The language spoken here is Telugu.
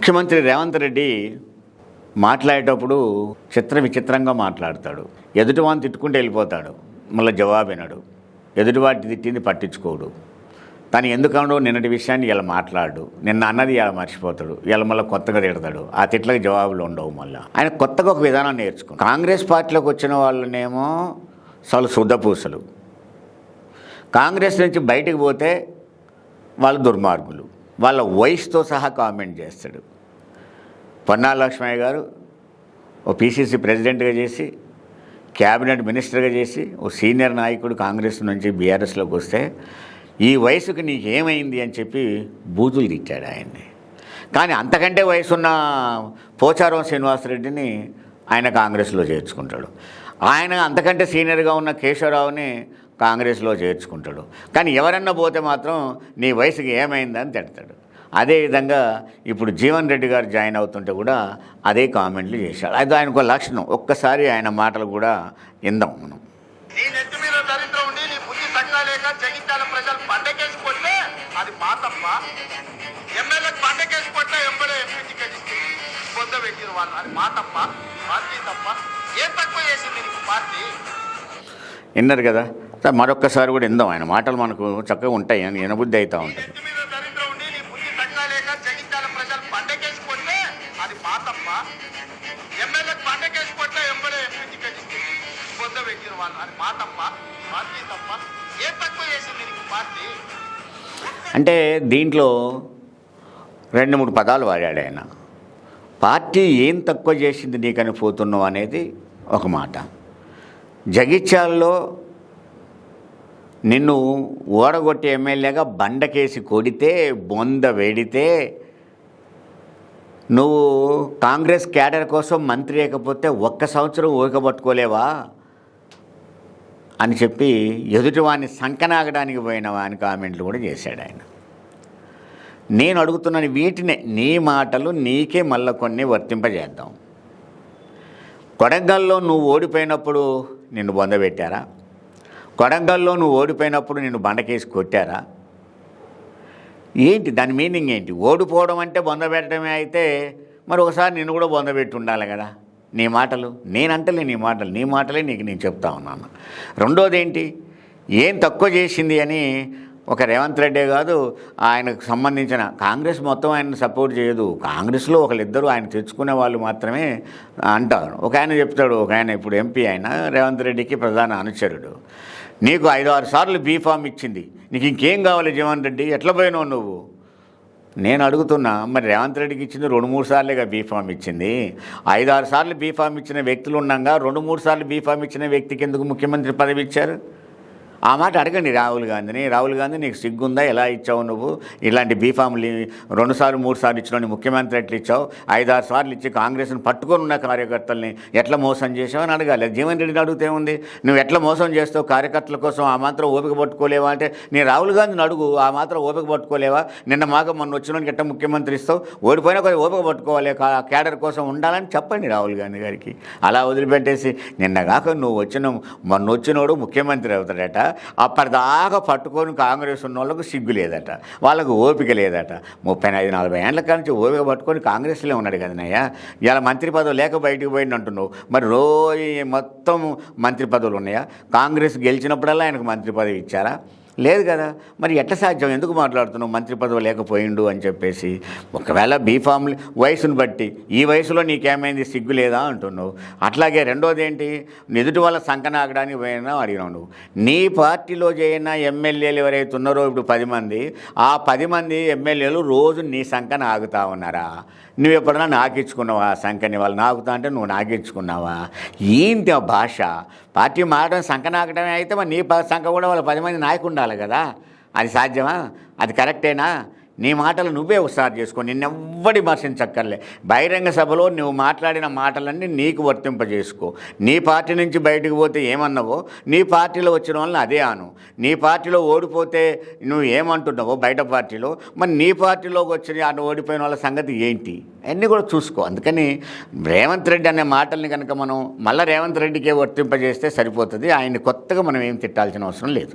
ముఖ్యమంత్రి రేవంత్ రెడ్డి మాట్లాడేటప్పుడు విచిత్రంగా మాట్లాడతాడు. ఎదుటివాడిని తిట్టుకుంటూ వెళ్ళిపోతాడు, మళ్ళీ జవాబు వినడు. ఎదుటివాటి తిట్టింది పట్టించుకోడు. తను ఎందుకనో నిన్నటి విషయాన్ని ఇలా మాట్లాడు, నిన్న అన్నది ఇలా మర్చిపోతాడు, ఇలా మళ్ళీ కొత్తగా తిడతాడు. ఆ తిట్లకి జవాబులు ఉండవు. మళ్ళీ ఆయన కొత్తగా ఒక విధానం నేర్చుకో. కాంగ్రెస్ పార్టీలోకి వచ్చిన వాళ్ళనేమో అసలు శుద్ధపూసలు, కాంగ్రెస్ నుంచి బయటికి పోతే వాళ్ళు దుర్మార్గులు, వాళ్ళ వయసుతో సహా కామెంట్ చేస్తాడు. పొన్నాల లక్ష్మయ్య గారు ఓ పీసీసీ ప్రెసిడెంట్గా చేసి, క్యాబినెట్ మినిస్టర్గా చేసి, ఓ సీనియర్ నాయకుడు కాంగ్రెస్ నుంచి బీఆర్ఎస్లోకి వస్తే ఈ వయసుకి నీకేమైంది అని చెప్పి బూతులు తిట్టాడు ఆయన్ని. కానీ అంతకంటే వయసున్న పోచారం శ్రీనివాసరెడ్డిని ఆయన కాంగ్రెస్లో చేర్చుకుంటాడు. ఆయన అంతకంటే సీనియర్గా ఉన్న కేశవరావుని కాంగ్రెస్లో చేర్చుకుంటాడు. కానీ ఎవరన్నా పోతే మాత్రం నీ వయసుకి ఏమైందని తిడతాడు. అదేవిధంగా ఇప్పుడు జీవన్ రెడ్డి గారు జాయిన్ అవుతుంటే కూడా అదే కామెంట్లు చేశాడు. అది ఆయనకు లక్షణం. ఒక్కసారి ఆయన మాటలు కూడా విందాం మనం. విన్నారు కదా, మరొక్కసారి కూడా విందాం. ఆయన మాటలు మనకు చక్కగా ఉంటాయి అని వినబుద్ధి అవుతూ ఉంటుంది. అంటే దీంట్లో 2-3 పదాలు వాడాడు ఆయన. పార్టీ ఏం తక్కువ చేసింది నీకని పోతున్నావు అనేది ఒక మాట. జగిత్యాలలో నిన్ను ఓడగొట్టి ఎమ్మెల్యేగా బండకేసి కొడితే, బొంద వేడితే, నువ్వు కాంగ్రెస్ క్యాడర్ కోసం మంత్రి లేకపోతే 1 సంవత్సరం ఊకబట్టుకోలేవా అని చెప్పి ఎదుటివాడిని సంకనాగడానికి పోయినవా అని కామెంట్లు కూడా చేశాడు ఆయన. నేను అడుగుతున్నాను, వీటినే నీ మాటలు నీకే మళ్ళీ కొన్ని వర్తింపజేద్దాం. కొడంగల్లో నువ్వు ఓడిపోయినప్పుడు నిన్ను బొందబెట్టారా? కొడంగల్లో నువ్వు ఓడిపోయినప్పుడు నిన్ను బండకేసి కొట్టారా? ఏంటి దాని మీనింగ్ ఏంటి? ఓడిపోవడం అంటే బొందబెట్టడమే అయితే మరి ఒకసారి నిన్ను కూడా బొందబెట్టి ఉండాలి కదా. నీ మాటలు నేనంటలే, నీ మాటలే నీకు నేను చెప్తా ఉన్నాను. రెండోది ఏంటి, ఏం తక్కువ చేసింది అని ఒక రేవంత్ రెడ్డే కాదు, ఆయనకు సంబంధించిన కాంగ్రెస్ మొత్తం ఆయన సపోర్ట్ చేయదు. కాంగ్రెస్లో ఒకళ్ళిద్దరూ ఆయన తెచ్చుకునే వాళ్ళు మాత్రమే అంటారు. ఒక ఆయన చెప్తాడు, ఒక ఆయన ఇప్పుడు ఎంపీ ఆయన రేవంత్ రెడ్డికి ప్రధాన అనుచరుడు, నీకు 5-6 సార్లు బీఫామ్ ఇచ్చింది, నీకు ఇంకేం కావాలి జీవన్ రెడ్డి, ఎట్లా పోయినావు నువ్వు? నేను అడుగుతున్నా, మరి రేవంత్ రెడ్డికి ఇచ్చింది 2-3 సార్లుగా బీఫామ్ ఇచ్చింది. 5-6 సార్లు బీఫామ్ ఇచ్చిన వ్యక్తులు ఉండగా 2-3 సార్లు బీఫామ్ ఇచ్చిన వ్యక్తికి ఎందుకు ముఖ్యమంత్రి పదవి ఇచ్చారు? ఆ మాట అడగండి రాహుల్ గాంధీని. రాహుల్ గాంధీ, నీకు సిగ్గుందా? ఎలా ఇచ్చావు నువ్వు ఇలాంటి బీఫామ్లు? 2 సార్లు 3 సార్లు ఇచ్చినావు, ముఖ్యమంత్రి ఎట్లా ఇచ్చావు? 5-6 సార్లు ఇచ్చి కాంగ్రెస్ని పట్టుకొని ఉన్న కార్యకర్తల్ని ఎట్లా మోసం చేసావు అని అడగాలి. జీవన్ రెడ్డిని అడిగితే ఉంది, నువ్వు ఎట్లా మోసం చేస్తావు కార్యకర్తల కోసం, ఆ మాత్రం ఓపిక పట్టుకోలేవా అంటే నీ రాహుల్ గాంధీని అడుగు, ఆ మాత్రం ఓపిక పట్టుకోలేవా? మొన్న వచ్చినోనికి ఎట్లా ముఖ్యమంత్రి ఇస్తావు? ఓడిపోయినా కొంచెం ఓపిక పట్టుకోవాలి, క్యాడర్ కోసం ఉండాలని చెప్పండి రాహుల్ గాంధీ గారికి. అలా వదిలిపెట్టేసి నిన్నగాక మొన్న వచ్చినోడు ముఖ్యమంత్రి అవుతాడట, అప్పటిదాకా పట్టుకొని కాంగ్రెస్ ఉన్న వాళ్ళకు సిగ్గు లేదట, వాళ్ళకు ఓపిక లేదట. 35-40 ఏళ్ళ నుంచి ఓపిక పట్టుకొని కాంగ్రెస్లో ఉన్నాడు కదనయ్యా. ఇలా మంత్రి పదవి లేక బయటకు పోయింది అంటున్నావు. మరి రోజు మొత్తం మంత్రి పదవులు ఉన్నాయా? కాంగ్రెస్ గెలిచినప్పుడల్లా ఆయనకు మంత్రి పదవి ఇచ్చారా? లేదు కదా. మరి ఎట్లా సాధ్యం? ఎందుకు మాట్లాడుతున్నావు మంత్రి పదవి లేకపోయిండు అని చెప్పేసి? ఒకవేళ బీఫామ్లు వయసును బట్టి ఈ వయసులో నీకేమైంది, సిగ్గు లేదా అంటున్నావు. అట్లాగే రెండోది ఏంటి, ఎదుటి వాళ్ళ సంకనాగడానికి పోయినా అడిగినావు నువ్వు. నీ పార్టీలో చేరిన ఎమ్మెల్యేలు ఎవరైతే ఉన్నారో ఇప్పుడు 10 మంది, ఆ 10 మంది ఎమ్మెల్యేలు రోజు నీ సంకన ఆగుతా ఉన్నారా? నువ్వు ఎప్పుడన్నా నాకిచ్చుకున్నావా సంకని? వాళ్ళు నాకుతా అంటే నువ్వు నాకిచ్చుకున్నావా? ఏంటి ఆ భాష? పార్టీ మారడం సంకనాగడమే అయితే మరి నీ సంఖ కూడా వాళ్ళ 10 మంది నాయకు ఉండాలి కదా. అది సాధ్యమా? అది కరెక్టేనా? నీ మాటలు నువ్వే ఒకసారి చేసుకో, నిన్నెవ్వడి విమర్శించక్కర్లే. బహిరంగ సభలో నువ్వు మాట్లాడిన మాటలన్నీ నీకు వర్తింపజేసుకో. నీ పార్టీ నుంచి బయటకు పోతే ఏమన్నావో నీ పార్టీలో వచ్చిన వాళ్ళని అదే అను. నీ పార్టీలో ఓడిపోతే నువ్వు ఏమంటున్నావో బయట పార్టీలో, మరి నీ పార్టీలోకి వచ్చిన అటు ఓడిపోయిన వాళ్ళ సంగతి ఏంటి అన్నీ కూడా చూసుకో. అందుకని రేవంత్ రెడ్డి అనే మాటల్ని కనుక మనం మళ్ళీ రేవంత్ రెడ్డికే వర్తింపజేస్తే సరిపోతుంది. ఆయన్ని కొత్తగా మనం ఏం తిట్టాల్సిన అవసరం లేదు.